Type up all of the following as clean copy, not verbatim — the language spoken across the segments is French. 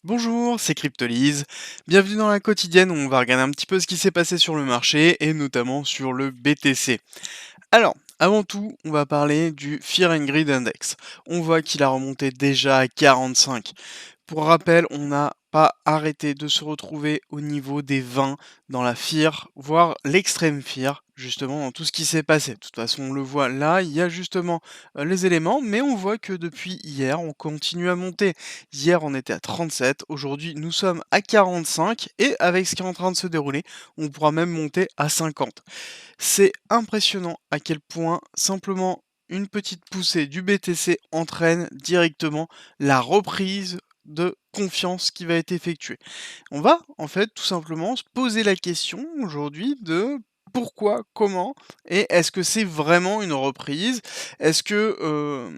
Bonjour, c'est Cryptolyse. Bienvenue dans la quotidienne où on va regarder un petit peu ce qui s'est passé sur le marché et notamment sur le BTC. Alors, avant tout, on va parler du Fear and Greed Index. On voit qu'il a remonté déjà à 45. Pour rappel, on n'a pas arrêté de se retrouver au niveau des 20 dans la fear, voire l'extrême fear, justement, dans tout ce qui s'est passé. De toute façon, on le voit là, il y a justement les éléments, mais on voit que depuis hier, on continue à monter. Hier, on était à 37, aujourd'hui, nous sommes à 45, et avec ce qui est en train de se dérouler, on pourra même monter à 50. C'est impressionnant à quel point simplement une petite poussée du BTC entraîne directement la reprise de confiance qui va être effectuée. On va en fait tout simplement se poser la question aujourd'hui de pourquoi, comment et est-ce que c'est vraiment une reprise? Est-ce que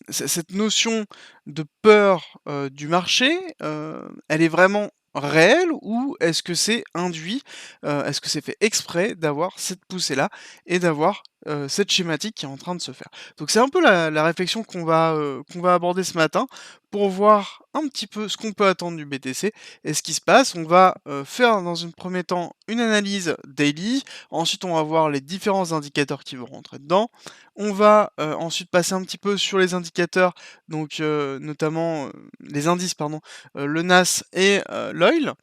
cette notion de peur du marché, elle est vraiment réelle ou est-ce que c'est induit? Est-ce que c'est fait exprès d'avoir cette poussée-là et d'avoir cette schématique qui est en train de se faire? Donc c'est un peu la réflexion qu'on va aborder ce matin pour voir un petit peu ce qu'on peut attendre du BTC et ce qui se passe. On va faire dans un premier temps une analyse daily, ensuite on va voir les différents indicateurs qui vont rentrer dedans. On va ensuite passer un petit peu sur les indicateurs, donc notamment les indices, pardon, le NAS et l'oil.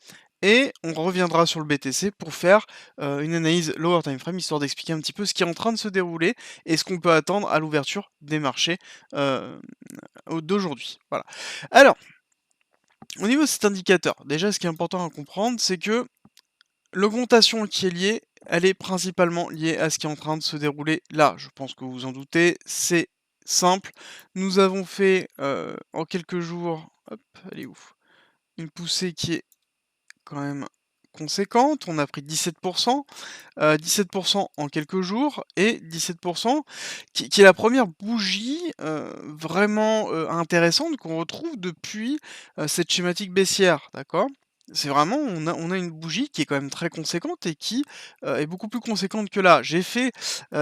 Et on reviendra sur le BTC pour faire une analyse lower time frame, histoire d'expliquer un petit peu ce qui est en train de se dérouler et ce qu'on peut attendre à l'ouverture des marchés euh, d'aujourd'hui. Voilà. Alors, au niveau de cet indicateur, déjà ce qui est important à comprendre, c'est que l'augmentation qui est liée, elle est principalement liée à ce qui est en train de se dérouler là. Je pense que vous vous en doutez, c'est simple. Nous avons fait en quelques jours, hop, elle est où? Une poussée qui est quand même conséquente. On a pris 17%, 17% en quelques jours et 17% qui est la première bougie vraiment intéressante qu'on retrouve depuis cette schématique baissière, d'accord? C'est vraiment, on a une bougie qui est quand même très conséquente et qui est beaucoup plus conséquente que là. J'ai fait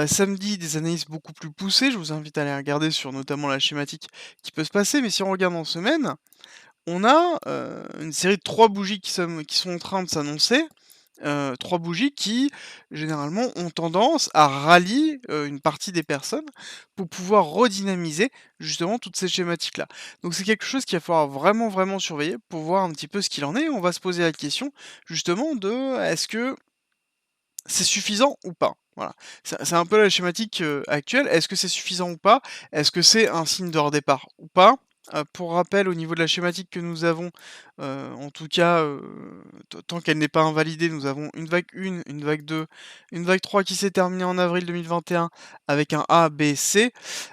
samedi des analyses beaucoup plus poussées. Je vous invite à aller regarder sur notamment la schématique qui peut se passer. Mais si on regarde en semaine, on a une série de 3 bougies qui sont en train de s'annoncer. 3 bougies qui, généralement, ont tendance à rallier, une partie des personnes pour pouvoir redynamiser, justement, toutes ces schématiques-là. Donc c'est quelque chose qu'il va falloir vraiment, vraiment surveiller pour voir un petit peu ce qu'il en est. On va se poser la question, justement, de est-ce que c'est suffisant ou pas? Voilà. C'est un peu la schématique, actuelle. Est-ce que c'est suffisant ou pas? Est-ce que c'est un signe de redépart ou pas? Pour rappel, au niveau de la schématique que nous avons, en tout cas, tant qu'elle n'est pas invalidée, nous avons une vague 1, une vague 2, une vague 3 qui s'est terminée en avril 2021 avec un A, B, C,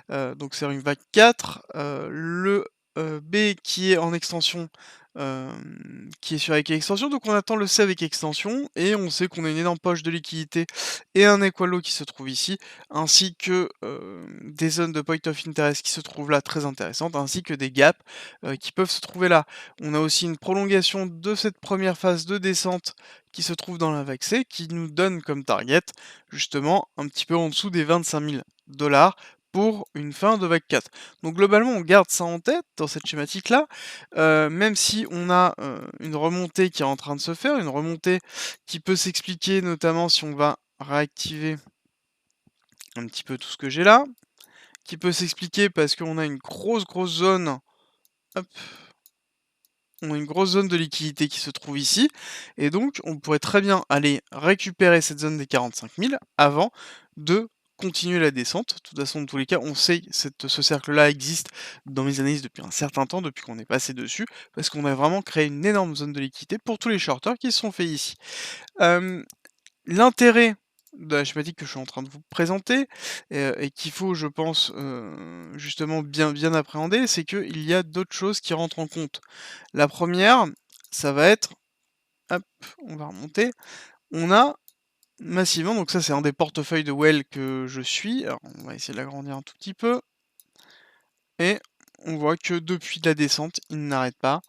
donc c'est une vague 4, le, B qui est en extension, qui est sur avec extension, donc on attend le C avec extension et on sait qu'on a une énorme poche de liquidité et un equal low qui se trouve ici, ainsi que, des zones de point of interest qui se trouvent là très intéressantes, ainsi que des gaps, qui peuvent se trouver là. On a aussi une prolongation de cette première phase de descente qui se trouve dans la vague C, qui nous donne comme target, justement, un petit peu en dessous des 25 000 $ pour une fin de vague 4. Donc globalement, on garde ça en tête dans cette schématique-là, même si on a, une remontée qui est en train de se faire, une remontée qui peut s'expliquer notamment si on va réactiver un petit peu tout ce que j'ai là, qui peut s'expliquer parce qu'on a une grosse, grosse zone, hop, on a une grosse zone de liquidité qui se trouve ici et donc on pourrait très bien aller récupérer cette zone des 45 000 avant de continuer la descente. De toute façon, dans tous les cas, on sait que ce cercle-là existe dans mes analyses depuis un certain temps, depuis qu'on est passé dessus, parce qu'on a vraiment créé une énorme zone de liquidité pour tous les shorters qui se sont faits ici. Hem, L'intérêt de la schématique que je suis en train de vous présenter, et qu'il faut, je pense, justement bien appréhender, c'est qu'il y a d'autres choses qui rentrent en compte. La première, ça va être, hop, on va remonter, on a massivement, donc ça c'est un des portefeuilles de Well que je suis, alors on va essayer de l'agrandir un tout petit peu, et on voit que depuis la descente, il n'arrête pas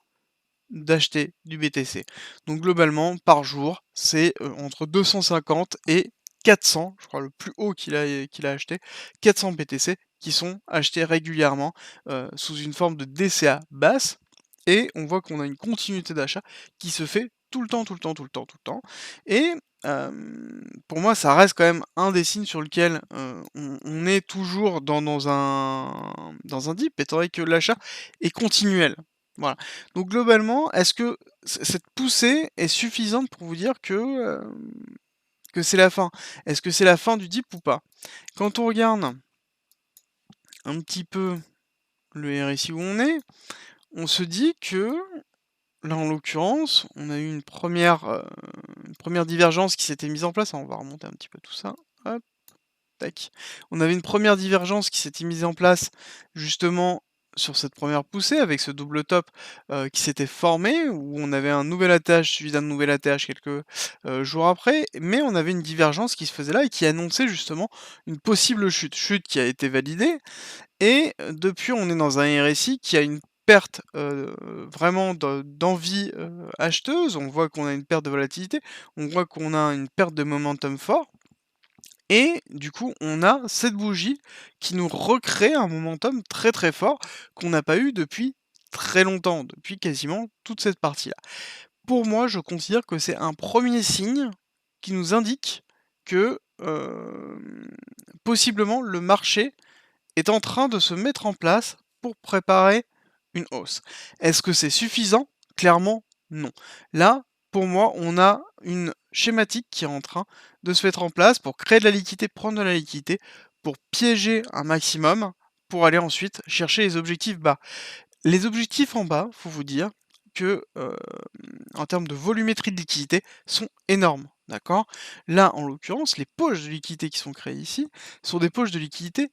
d'acheter du BTC. Donc globalement, par jour, c'est entre 250 et 400, je crois le plus haut qu'il a acheté, 400 BTC qui sont achetés régulièrement sous une forme de DCA basse. et on voit qu'on a une continuité d'achat qui se fait tout le temps, tout le temps, tout le temps, tout le temps et pour moi, ça reste quand même un des signes sur lequel, on est toujours dans un dip étant donné que l'achat est continuel. Voilà. Donc globalement, est-ce que cette poussée est suffisante pour vous dire que c'est la fin? Est-ce que c'est la fin du dip ou pas? Quand on regarde un petit peu le RSI où on se dit que, là, en l'occurrence, on a eu une première divergence qui s'était mise en place. On va remonter un petit peu tout ça. Hop, tac. On avait une première divergence qui s'était mise en place, justement, sur cette première poussée avec ce double top, qui s'était formé, où on avait un nouvel atterrage suivi d'un nouvel atterrage quelques, jours après. Mais on avait une divergence qui se faisait là et qui annonçait justement une possible chute. Chute qui a été validée et depuis, on est dans un RSI qui a une perte, vraiment d'envie, acheteuse. On voit qu'on a une perte de volatilité, on voit qu'on a une perte de momentum fort et du coup, on a cette bougie qui nous recrée un momentum très, très fort qu'on n'a pas eu depuis très longtemps, depuis quasiment toute cette partie-là. Pour moi, je considère que c'est un premier signe qui nous indique que, possiblement le marché est en train de se mettre en place pour préparer une hausse. Est-ce que c'est suffisant? Clairement, non. Là, pour moi, on a une schématique qui est en train de se mettre en place pour créer de la liquidité, prendre de la liquidité, pour piéger un maximum, pour aller ensuite chercher les objectifs bas. Les objectifs en bas, faut vous dire que, en termes de volumétrie de liquidité, sont énormes, d'accord? Là, en l'occurrence, les poches de liquidité qui sont créées ici sont des poches de liquidité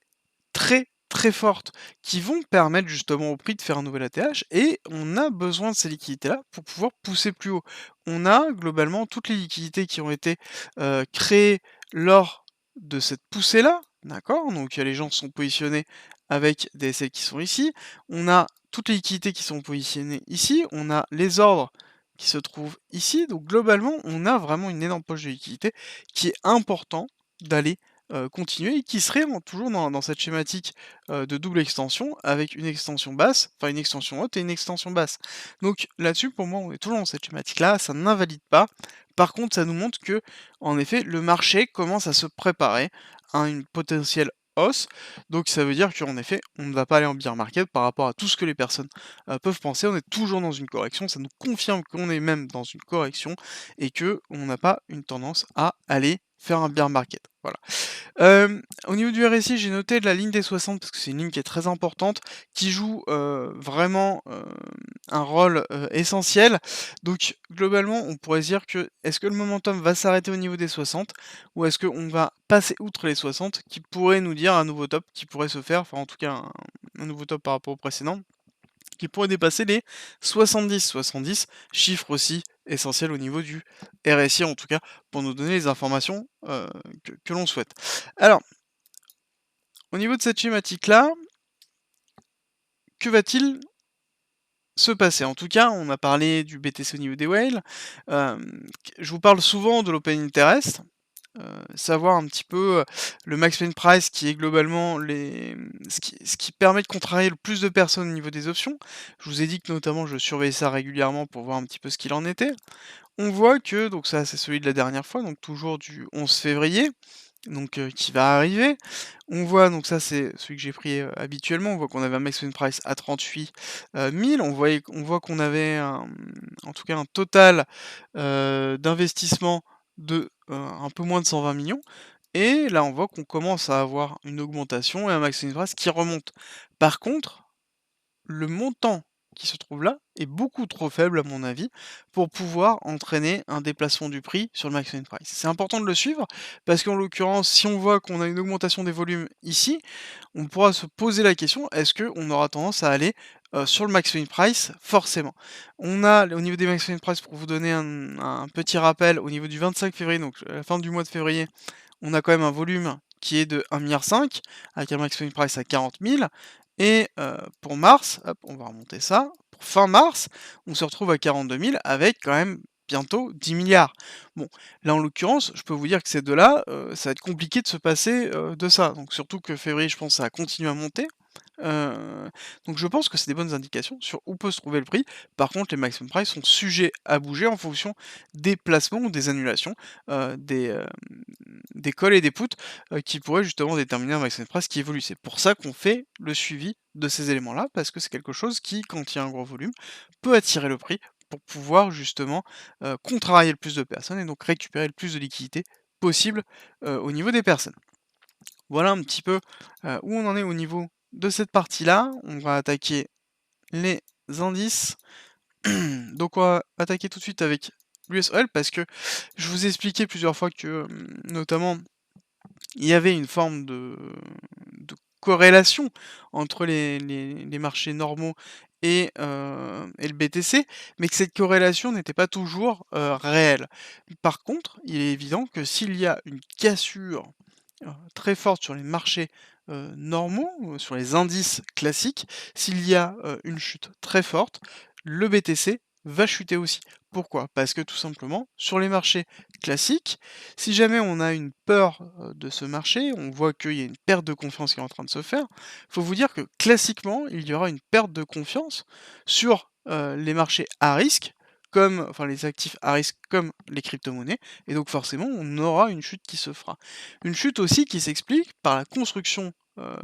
très, très fortes, qui vont permettre justement au prix de faire un nouvel ATH et on a besoin de ces liquidités-là pour pouvoir pousser plus haut. On a globalement toutes les liquidités qui ont été, créées lors de cette poussée-là, d'accord? Donc les gens sont positionnés avec des SL qui sont ici. On a toutes les liquidités qui sont positionnées ici. On a les ordres qui se trouvent ici. Donc globalement, on a vraiment une énorme poche de liquidité qui est important d'aller continuer et qui serait toujours dans cette schématique, de double extension avec une extension basse, enfin une extension haute et une extension basse. Donc là-dessus, pour moi, on est toujours dans cette schématique-là, ça n'invalide pas. Par contre, ça nous montre que, en effet, le marché commence à se préparer à une potentielle hausse. Donc ça veut dire qu'en effet, on ne va pas aller en bear market par rapport à tout ce que les personnes, peuvent penser. On est toujours dans une correction, ça nous confirme qu'on est même dans une correction et que on n'a pas une tendance à aller faire un bear market. Voilà. Au niveau du RSI, j'ai noté de la ligne des 60 parce que c'est une ligne qui est très importante, qui joue, vraiment, un rôle, essentiel. Donc globalement, on pourrait se dire que, est-ce que le momentum va s'arrêter au niveau des 60 ou est-ce qu'on va passer outre les 60 qui pourrait nous dire un nouveau top qui pourrait se faire, enfin en tout cas un nouveau top par rapport au précédent? Qui pourrait dépasser les 70. Chiffre aussi essentiel au niveau du RSI, en tout cas, pour nous donner les informations, que l'on souhaite. Alors, au niveau de cette schématique-là, que va-t-il se passer? En tout cas, on a parlé du BTC au niveau des whales, je vous parle souvent de l'open interest, savoir un petit peu, le max win price qui est globalement ce qui permet de contrarier le plus de personnes au niveau des options. Je vous ai dit que notamment je surveillais ça régulièrement pour voir un petit peu ce qu'il en était. On voit que donc ça c'est celui de la dernière fois, donc toujours du 11 février, donc qui va arriver. On voit donc ça c'est celui que j'ai pris, habituellement, on voit qu'on avait un max win price à 38 000. On voit qu'on avait en tout cas un total, d'investissement de, un peu moins de 120 millions. Et là on voit qu'on commence à avoir une augmentation et un max win price qui remonte. Par contre, le montant qui se trouve là est beaucoup trop faible à mon avis pour pouvoir entraîner un déplacement du prix sur le max win price. C'est important de le suivre parce qu'en l'occurrence, si on voit qu'on a une augmentation des volumes ici, on pourra se poser la question, est-ce qu'on aura tendance à aller sur le max win price? Forcément. On a au niveau des max win price, pour vous donner un petit rappel, au niveau du 25 février, donc à la fin du mois de février, on a quand même un volume qui est de 1,5 milliard avec un max win price à 40 000 et pour mars, hop, on va remonter ça, pour fin mars, on se retrouve à 42 000 avec quand même bientôt 10 milliards. Bon, là en l'occurrence, je peux vous dire que ces 2-là, ça va être compliqué de se passer, de ça. Donc surtout que février, je pense, ça a continué à monter. Heu, donc je pense que c'est des bonnes indications sur où peut se trouver le prix. Par contre, les maximum price sont sujets à bouger en fonction des placements ou des annulations, des calls et des puts, qui pourraient justement déterminer un maximum price qui évolue. C'est pour ça qu'on fait le suivi de ces éléments-là, parce que c'est quelque chose qui, quand il y a un gros volume, peut attirer le prix pour pouvoir justement, contrarier le plus de personnes et donc récupérer le plus de liquidités possible, au niveau des personnes. Voilà un petit peu, où on en est au niveau de cette partie-là. On va attaquer les indices. Donc on va attaquer tout de suite avec l'US Oil parce que je vous ai expliqué plusieurs fois que, notamment, il y avait une forme de corrélation entre les marchés normaux et le BTC, mais que cette corrélation n'était pas toujours, réelle. Par contre, il est évident que s'il y a une cassure très forte sur les marchés, normaux, sur les indices classiques, s'il y a, une chute très forte, le BTC va chuter aussi. Pourquoi? Parce que tout simplement, sur les marchés classiques, si jamais on a une peur, de ce marché, on voit qu'il y a une perte de confiance qui est en train de se faire, faut vous dire que classiquement, il y aura une perte de confiance sur, les marchés à risque, comme enfin les actifs à risque comme les cryptomonnaies et donc forcément on aura une chute qui se fera. Une chute aussi qui s'explique par la construction,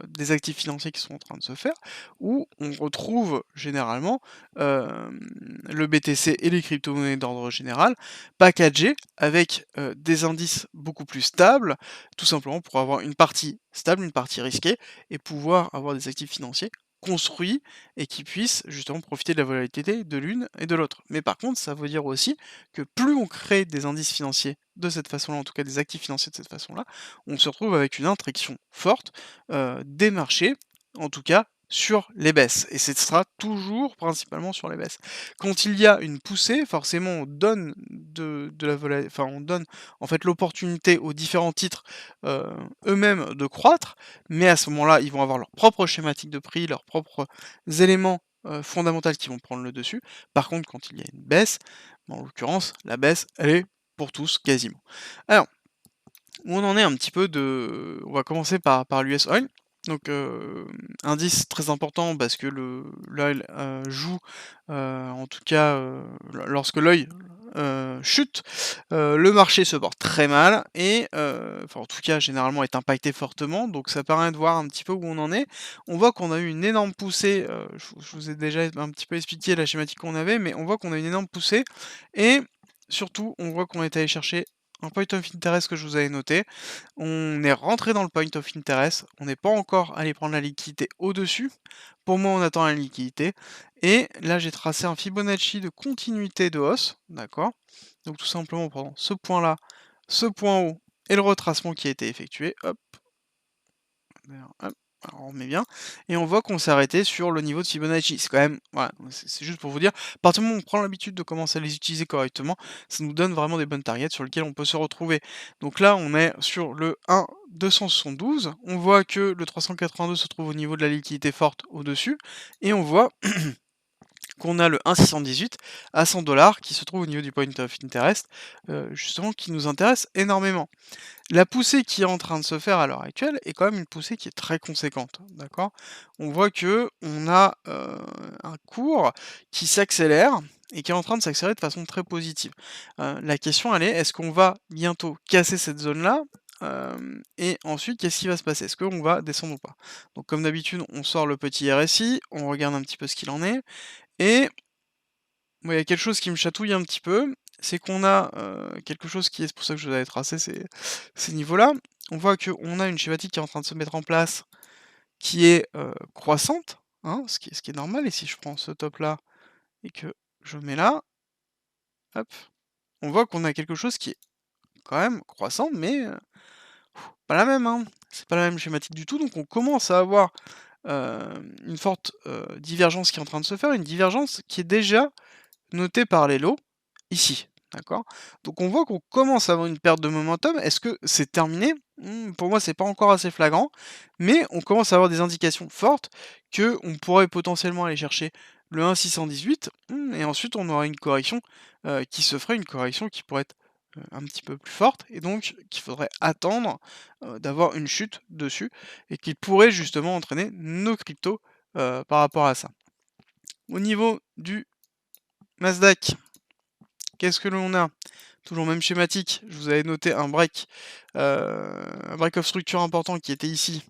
des actifs financiers qui sont en train de se faire, où on retrouve généralement, le BTC et les cryptomonnaies d'ordre général packagés avec, des indices beaucoup plus stables, tout simplement pour avoir une partie stable, une partie risquée et pouvoir avoir des actifs financiers construits et qui puissent justement profiter de la volatilité de l'une et de l'autre. Mais par contre, ça veut dire aussi que plus on crée des indices financiers de cette façon-là, en tout cas des actifs financiers de cette façon-là, on se retrouve avec une intriction forte, des marchés, en tout cas sur les baisses et ce sera toujours principalement sur les baisses. Quand il y a une poussée, forcément on donne de la enfin on donne en fait l'opportunité aux différents titres, heu, eux-mêmes de croître, mais à ce moment-là, ils vont avoir leur propre schématique de prix, leurs propres éléments, fondamentaux qui vont prendre le dessus. Par contre, quand il y a une baisse, en l'occurrence, la baisse, elle est pour tous quasiment. Alors, où on en est un petit peu de on va commencer par l'US Oil. Donc, indice très important parce que l'oil, joue, en tout cas, lorsque l'œil, chute, le marché se porte très mal et enfin en tout cas généralement est impacté fortement, donc ça permet de voir un petit peu où on en est. On voit qu'on a eu une énorme poussée, je vous ai déjà un petit peu expliqué la schématique qu'on avait, mais on voit qu'on a une énorme poussée et surtout on voit qu'on est allé chercher un point of interest que je vous avais noté. On est rentré dans le point of interest, on n'est pas encore allé prendre la liquidité au-dessus. Pour moi, on attend la liquidité et là, j'ai tracé un Fibonacci de continuité de hausse, d'accord? Donc tout simplement, pendant ce point-là, ce point haut et le retracement qui a été effectué, hop, d'ailleurs, hop, alors on remet bien et on voit qu'on s'est arrêté sur le niveau de Fibonacci. C'est quand même voilà, c'est juste pour vous dire, à partir du moment où on prend l'habitude de commencer à les utiliser correctement, ça nous donne vraiment des bonnes targets sur lesquelles on peut se retrouver. Donc là, on est sur le 1,272. On voit que le 382 se trouve au niveau de la liquidité forte au-dessus et on voit qu'on a le 1,618 à 100 qui se trouve au niveau du point of interest, justement qui nous intéresse énormément. La poussée qui est en train de se faire à l'heure actuelle est quand même une poussée qui est très conséquente, d'accord? On voit que on a, un cours qui s'accélère et qui est en train de s'accélérer de façon très positive. La question elle est: est-ce qu'on va bientôt casser cette zone-là? Et ensuite qu'est-ce qui va se passer? Est-ce qu'on va descendre ou pas? Donc comme d'habitude, on sort le petit RSI, on regarde un petit peu ce qu'il en est et moi, il y a quelque chose qui me chatouille un petit peu, c'est qu'on a, quelque chose qui est c'est pour ça que je vous avais tracé ces niveaux-là. On voit qu'on a une schématique qui est en train de se mettre en place, qui est, croissante, hein, ce qui est normal et si je prends ce top-là et que je mets là, hop, on voit qu'on a quelque chose qui est quand même croissant, mais, pas la même, hein. C'est pas la même schématique du tout, donc on commence à avoir, une forte, divergence qui est en train de se faire, une divergence qui est déjà noté par les lots, ici, d'accord? Donc on voit qu'on commence à avoir une perte de momentum. Est-ce que c'est terminé? Pour moi, c'est pas encore assez flagrant, mais on commence à avoir des indications fortes que on pourrait potentiellement aller chercher, le 1,618, et ensuite on aura une correction, qui se ferait, une correction qui pourrait être, un petit peu plus forte et donc qu'il faudrait attendre, d'avoir une chute dessus et qui pourrait justement entraîner nos cryptos, par rapport à ça. Au niveau du Nasdaq, qu'est-ce que l'on a? Toujours même schématique, je vous avais noté un break of structure important qui était ici,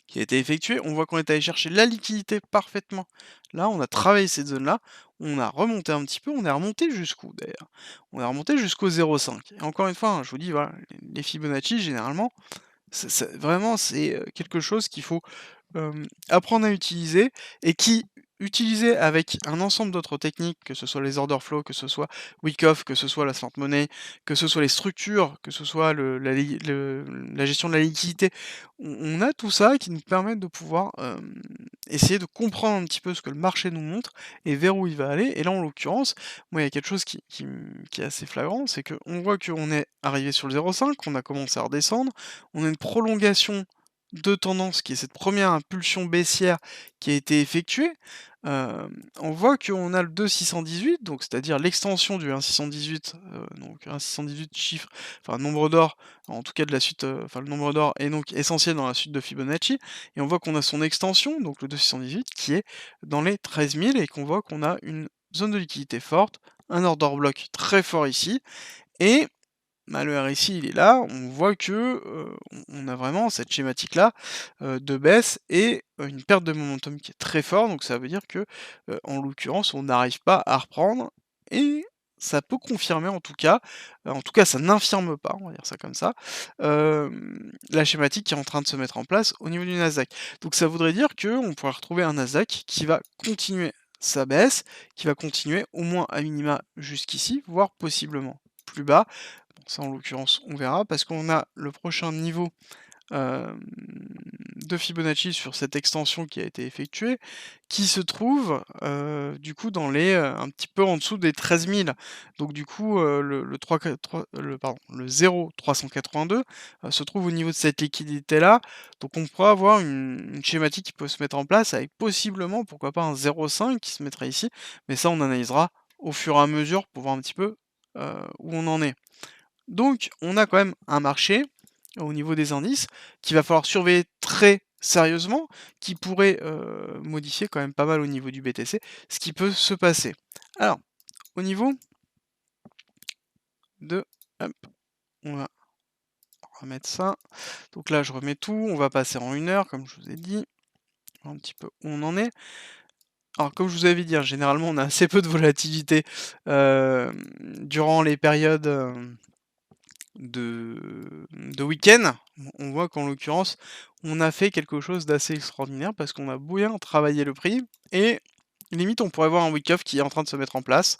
qui a été effectué. On voit qu'on est allé chercher la liquidité parfaitement. Là, on a travaillé cette zone-là, on a remonté un petit peu, on est remonté jusqu'où d'ailleurs? On est remonté jusqu'au 0,5 et encore une fois, hein, je vous dis voilà, les Fibonacci généralement, vraiment c'est, quelque chose qu'il faut apprendre à utiliser et qui, utilisé avec un ensemble d'autres techniques, que ce soit les order flow, que ce soit Wyckoff, que ce soit la smart money, que ce soit les structures, que ce soit la gestion de la liquidité, on a tout ça qui nous permet de pouvoir essayer de comprendre un petit peu ce que le marché nous montre et vers où il va aller. Et là, en l'occurrence, moi, il y a quelque chose qui est assez flagrant, c'est qu'on voit qu'on est arrivé sur le 0,5, on a commencé à redescendre, on a une prolongation de tendance qui est cette première impulsion baissière qui a été effectuée, on voit qu'on a le 2,618, donc c'est-à-dire l'extension du 1,618, donc 1,618 chiffre, enfin nombre d'or, en tout cas de la suite, enfin le nombre d'or est donc essentiel dans la suite de Fibonacci et on voit qu'on a son extension, donc le 2,618 qui est dans les 13 000 et qu'on voit qu'on a une zone de liquidité forte, un order block très fort ici et bah, le RSI, il est là, on voit que, on a vraiment cette schématique-là, de baisse et une perte de momentum qui est très fort. Donc ça veut dire que, en l'occurrence, on n'arrive pas à reprendre et ça peut confirmer en tout cas ça n'infirme pas, on va dire ça comme ça, la schématique qui est en train de se mettre en place au niveau du Nasdaq. Donc ça voudrait dire qu'on pourrait retrouver un Nasdaq qui va continuer sa baisse, qui va continuer au moins à minima jusqu'ici, voire possiblement plus bas. Bon, ça, en l'occurrence, on verra parce qu'on a le prochain niveau, hem, de Fibonacci sur cette extension qui a été effectuée, qui se trouve, du coup dans un petit peu en dessous des 13 000. Donc du coup, le 3 qua 3 le pardon, le 0,382, se trouve au niveau de cette liquidité-là. Donc on pourra avoir une schématique qui peut se mettre en place avec possiblement, pourquoi pas un 0,5 qui se mettrait ici, mais ça on analysera au fur et à mesure pour voir un petit peu, où on en est. Donc, on a quand même un marché, au niveau des indices, qu'il va falloir surveiller très sérieusement, qui pourrait, modifier quand même pas mal au niveau du BTC, ce qui peut se passer. Alors, au niveau de hop, on va remettre ça. Donc là, je remets tout, on va passer en 1 heure, comme je vous ai dit, un petit peu où on en est. Alors, comme je vous avais dit, hein, généralement, on a assez peu de volatilité, durant les périodes, de week-end, on voit qu'en l'occurrence, on a fait quelque chose d'assez extraordinaire parce qu'on a bien travaillé le prix et limite on pourrait voir un wick off qui est en train de se mettre en place,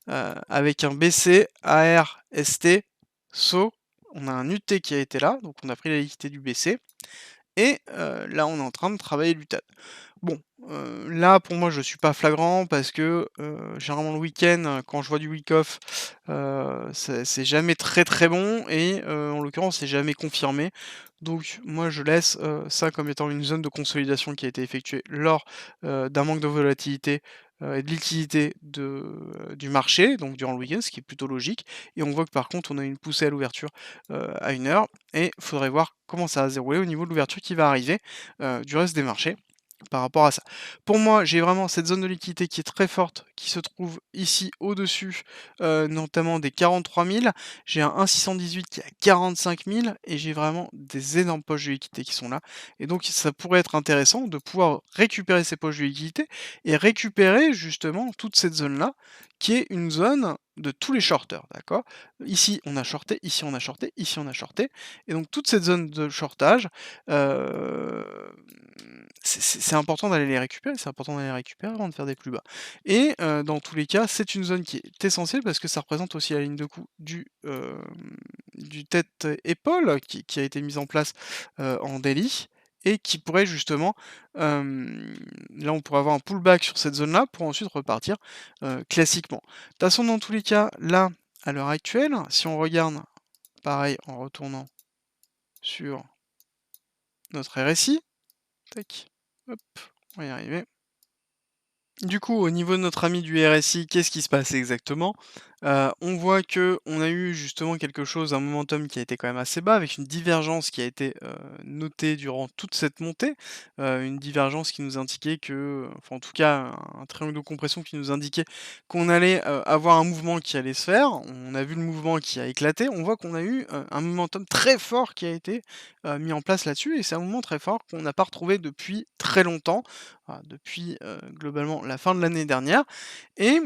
avec un BC, AR, ST, SAut, on a un UT qui a été là, donc on a pris la liquidité du BC et là on est en train de travailler l'UTAD. Bon, là pour moi je suis pas flagrant parce que, généralement le week-end, quand je vois du week off, c'est jamais très, très bon et en l'occurrence c'est jamais confirmé. Donc moi je laisse, ça comme étant une zone de consolidation qui a été effectuée lors, d'un manque de volatilité, et de liquidité du marché, donc durant le week-end, ce qui est plutôt logique et on voit que par contre on a une poussée à l'ouverture, à 1 heure et il faudrait voir comment ça va se dérouler au niveau de l'ouverture qui va arriver, du reste des marchés par rapport à ça. Pour moi, j'ai vraiment cette zone de liquidité qui est très forte, qui se trouve ici au-dessus, notamment des 43 000. J'ai un 1,618 qui est à 45 000 et j'ai vraiment des énormes poches de liquidité qui sont là. Et donc, ça pourrait être intéressant de pouvoir récupérer ces poches de liquidité et récupérer justement toute cette zone-là, qui est une zone de tous les shorters, d'accord? Ici, on a shorté, ici on a shorté, ici on a shorté. Et donc toute cette zone de shortage, heu, c'est important d'aller les récupérer, c'est important d'aller les récupérer avant de faire des plus bas. Et dans tous les cas, c'est une zone qui est essentielle parce que ça représente aussi la ligne de coup du tête épaule qui a été mise en place, en daily et qui pourrait justement, là on pourrait avoir un pullback sur cette zone-là pour ensuite repartir, classiquement. De toute façon, dans tous les cas, là, à l'heure actuelle, si on regarde pareil en retournant sur notre RSI, tac, hop, on va y arriver. Du coup, au niveau de notre ami du RSI, qu'est-ce qui se passe exactement? On voit que on a eu justement quelque chose, un momentum qui a été quand même assez bas, avec une divergence qui a été, notée durant toute cette montée. Une divergence qui nous indiquait que, enfin en tout cas un triangle de compression qui nous indiquait qu'on allait, avoir un mouvement qui allait se faire. On a vu le mouvement qui a éclaté. On voit qu'on a eu, un momentum très fort qui a été, mis en place là-dessus et c'est un mouvement très fort qu'on n'a pas retrouvé depuis très longtemps. Depuis, globalement la fin de l'année dernière et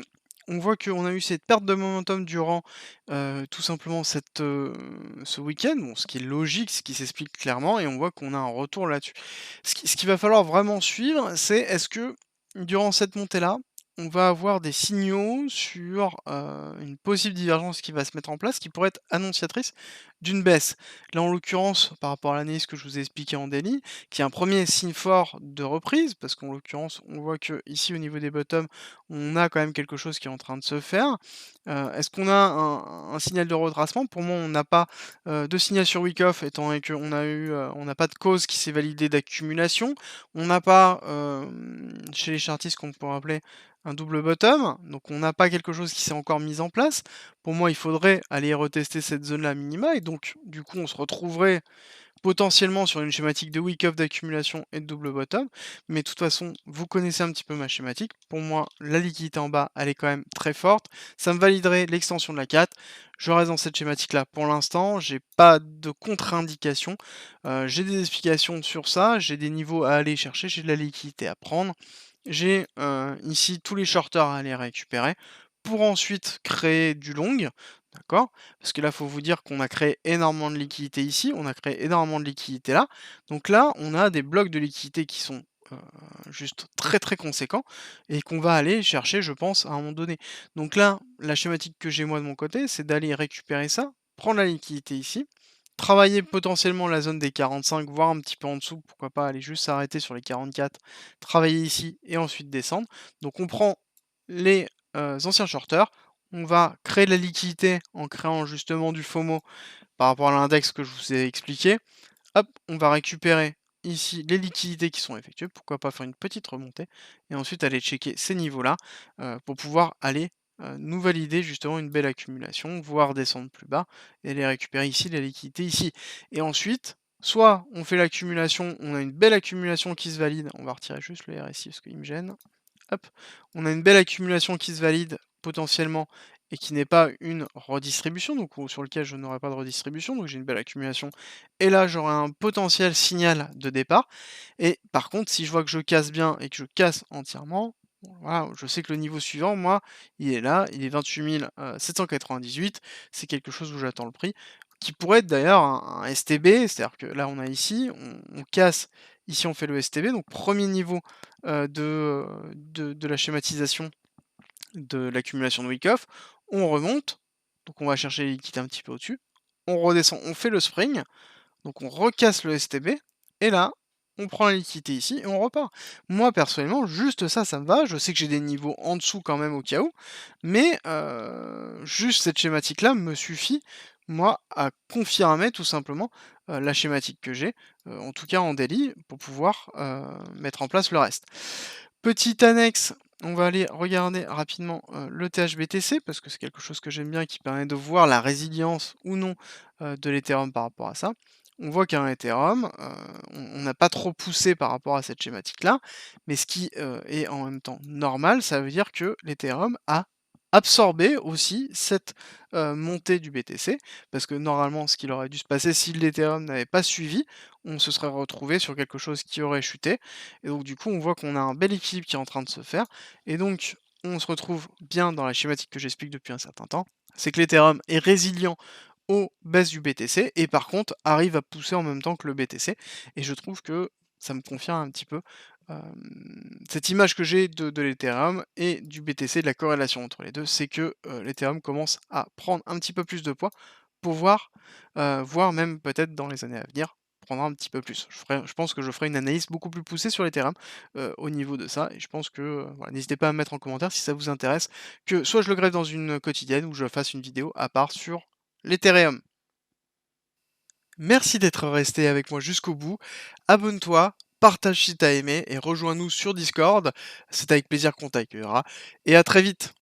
on voit qu'on a eu cette perte de momentum durant, tout simplement ce week-end, bon ce qui est logique, ce qui s'explique clairement et on voit qu'on a un retour là-dessus. Ce qu'il va falloir vraiment suivre, c'est est-ce que durant cette montée-là, on va avoir des signaux sur, une possible divergence qui va se mettre en place, qui pourrait être annonciatrice d'une baisse? Là, en l'occurrence, par rapport à l'analyse que je vous ai expliquée en daily, qui est un premier signe fort de reprise, parce qu'en l'occurrence, on voit que ici au niveau des bottoms, on a quand même quelque chose qui est en train de se faire. Est-ce qu'on a un signal de retracement? Pour moi, on n'a pas, de signal sur week off étant donné qu'on a eu, on n'a pas de cause qui s'est validée d'accumulation. On n'a pas, chez les chartistes, qu'on pourrait appeler un double bottom, donc on n'a pas quelque chose qui s'est encore mis en place. Pour moi, il faudrait aller retester cette zone-là minima et donc du coup, on se retrouverait potentiellement sur une schématique de week off d'accumulation et de double bottom, mais de toute façon, vous connaissez un petit peu ma schématique. Pour moi, la liquidité en bas, elle est quand même très forte. Ça me validerait l'extension de la 4. Je reste dans cette schématique-là pour l'instant. J'ai pas de contre-indication. J'ai des explications sur ça. J'ai des niveaux à aller chercher. J'ai de la liquidité à prendre. J'ai ici tous les shorters à aller récupérer pour ensuite créer du long, d'accord? Parce que là, il faut vous dire qu'on a créé énormément de liquidités ici, on a créé énormément de liquidités là. Donc là, on a des blocs de liquidités qui sont juste très très conséquents et qu'on va aller chercher, je pense, à un moment donné. Donc là, la schématique que j'ai moi de mon côté, c'est d'aller récupérer ça, prendre la liquidité ici, travailler potentiellement la zone des 45, voire un petit peu en dessous, pourquoi pas aller juste s'arrêter sur les 44, travailler ici et ensuite descendre. Donc on prend les anciens shorters, on va créer de la liquidité en créant justement du FOMO par rapport à l'index que je vous ai expliqué. Hop, on va récupérer ici les liquidités qui sont effectuées, pourquoi pas faire une petite remontée et ensuite aller checker ces niveaux-là, pour pouvoir aller, nous valider justement une belle accumulation, voire descendre plus bas et aller récupérer ici les liquidités ici. Et ensuite, soit on fait l'accumulation, on a une belle accumulation qui se valide, on va retirer juste le RSI parce qu'il me gêne. Hop, on a une belle accumulation qui se valide potentiellement et qui n'est pas une redistribution, donc sur lequel je n'aurai pas de redistribution, donc j'ai une belle accumulation. Et là, j'aurai un potentiel signal de départ. Et par contre, si je vois que je casse bien et que je casse entièrement, bon, voilà, je sais que le niveau suivant, moi, il est là, il est 28 798. C'est quelque chose où j'attends le prix, qui pourrait être d'ailleurs un STB, c'est-à-dire que là, on a ici, on casse, ici on fait le STB, donc premier niveau de la schématisation de l'accumulation de Wyckoff, on remonte, donc on va chercher les liquidités un petit peu au-dessus, on redescend, on fait le spring, donc on recasse le STB, et là, on prend la liquidité ici et on repart. Moi personnellement, juste ça, ça me va. Je sais que j'ai des niveaux en dessous quand même au cas où, mais juste cette schématique-là me suffit, moi, à confirmer tout simplement la schématique que j'ai, en tout cas en daily, pour pouvoir mettre en place le reste. Petite annexe, on va aller regarder rapidement, le THBTC parce que c'est quelque chose que j'aime bien qui permet de voir la résilience ou non, de l'Ethereum par rapport à ça. On voit qu'un Ethereum, on n'a pas trop poussé par rapport à cette schématique-là, mais ce qui, est en même temps normal, ça veut dire que l'Ethereum a absorbé aussi cette, montée du BTC. Parce que normalement, ce qu'il aurait dû se passer si l'Ethereum n'avait pas suivi, on se serait retrouvé sur quelque chose qui aurait chuté et donc du coup, on voit qu'on a un bel équilibre qui est en train de se faire et donc on se retrouve bien dans la schématique que j'explique depuis un certain temps. C'est que l'Ethereum est résilient aux baisses du BTC et par contre arrive à pousser en même temps que le BTC et je trouve que ça me confirme un petit peu, cette image que j'ai de l'Ethereum et du BTC, de la corrélation entre les 2, c'est que, l'Ethereum commence à prendre un petit peu plus de poids pour voir même peut-être dans les années à venir, prendre un petit peu plus. Je pense que je ferai une analyse beaucoup plus poussée sur l'Ethereum, au niveau de ça et je pense que, voilà, n'hésitez pas à me mettre en commentaire si ça vous intéresse, que soit je le greffe dans une quotidienne ou je fasse une vidéo à part sur l'Ethereum. Merci d'être resté avec moi jusqu'au bout. Abonne-toi, partage si t'as aimé et rejoins-nous sur Discord. C'est avec plaisir qu'on t'accueillera et à très vite.